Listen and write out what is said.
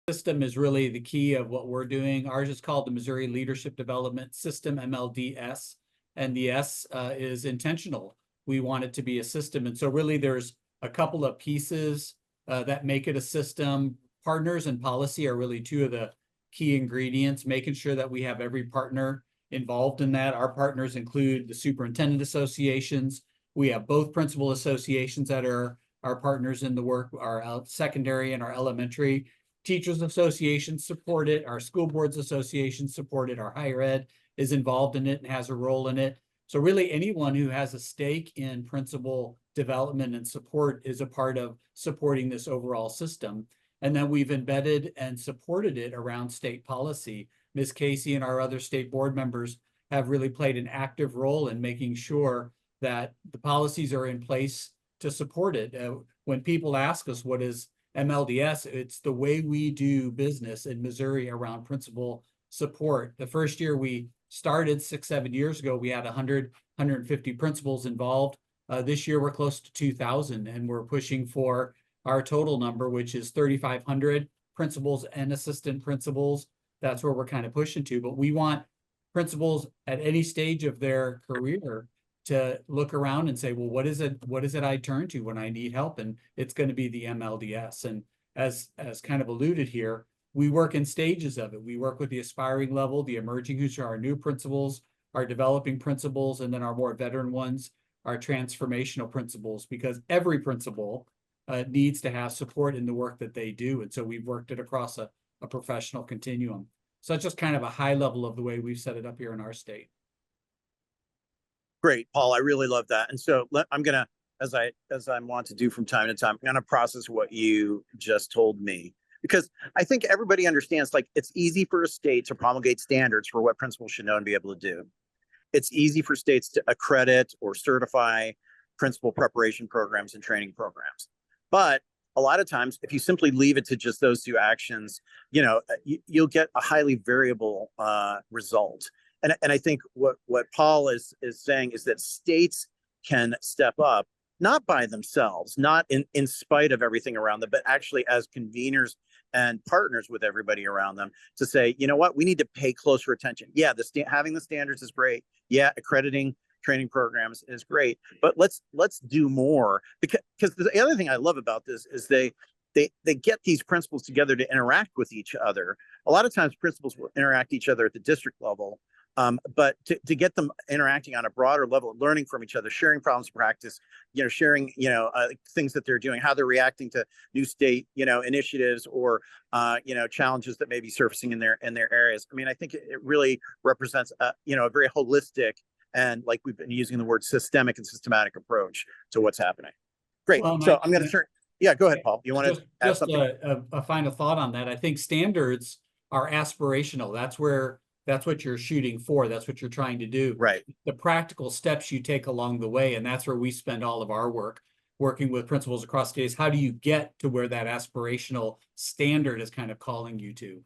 System is really the key of what we're doing. Ours is called the Missouri Leadership Development System, MLDS, and the S is intentional. We want it to be a system. And so really there's a couple of pieces that make it a system. Partners and policy are really two of the key ingredients, making sure that we have every partner involved in that. Our partners include the superintendent associations. We have both principal associations that are our partners in the work, our secondary and our elementary. Teachers associations support it. Our school boards association support it. Our higher ed is involved in it and has a role in it. So really anyone who has a stake in principal development and support is a part of supporting this overall system. And then we've embedded and supported it around state policy. Ms. Casey and our other state board members have really played an active role in making sure that the policies are in place to support it. When people ask us what is MLDS, it's the way we do business in Missouri around principal support. The first year we started 6-7 years ago, we had 150 principals involved. This year we're close to 2,000, and we're pushing for our total number, which is 3,500 principals and assistant principals. That's where we're kind of pushing to, but we want principals at any stage of their career to look around and say, well, what is it I turn to when I need help? And it's going to be the MLDS. And as kind of alluded here, we work in stages of it. We work with the aspiring level, the emerging, who are our new principals, our developing principals, and then our more veteran ones, our transformational principals, because every principal needs to have support in the work that they do. And so we've worked it across a professional continuum. So that's just kind of a high level of the way we've set it up here in our state. Great, Paul. I really love that. And so I'm going to, as I want to do from time to time, I'm going to process what you just told me, because I think everybody understands, like, it's easy for a state to promulgate standards for what principals should know and be able to do. It's easy for states to accredit or certify principal preparation programs and training programs. But a lot of times, if you simply leave it to just those two actions, you'll get a highly variable result. And I think what Paul is saying is that states can step up, not by themselves, not in spite of everything around them, but actually as conveners and partners with everybody around them to say, you know what, we need to pay closer attention. Yeah, having the standards is great. Yeah, accrediting training programs is great, but let's do more, because the other thing I love about this is they get these principals together to interact with each other. A lot of times principals will interact each other at the district level. But to get them interacting on a broader level, learning from each other, sharing problems of practice, sharing, things that they're doing, how they're reacting to new state, initiatives or, challenges that may be surfacing in their areas. I mean, I think it really represents a very holistic and, like we've been using the word, systemic and systematic approach to what's happening. Great. Well, so I'm going to turn. Yeah, go ahead, Paul. You want to add something? A final thought on that. I think standards are aspirational. That's what you're shooting for. That's what you're trying to do. Right. The practical steps you take along the way, and that's where we spend all of our work, working with principals across states. How do you get to where that aspirational standard is kind of calling you to?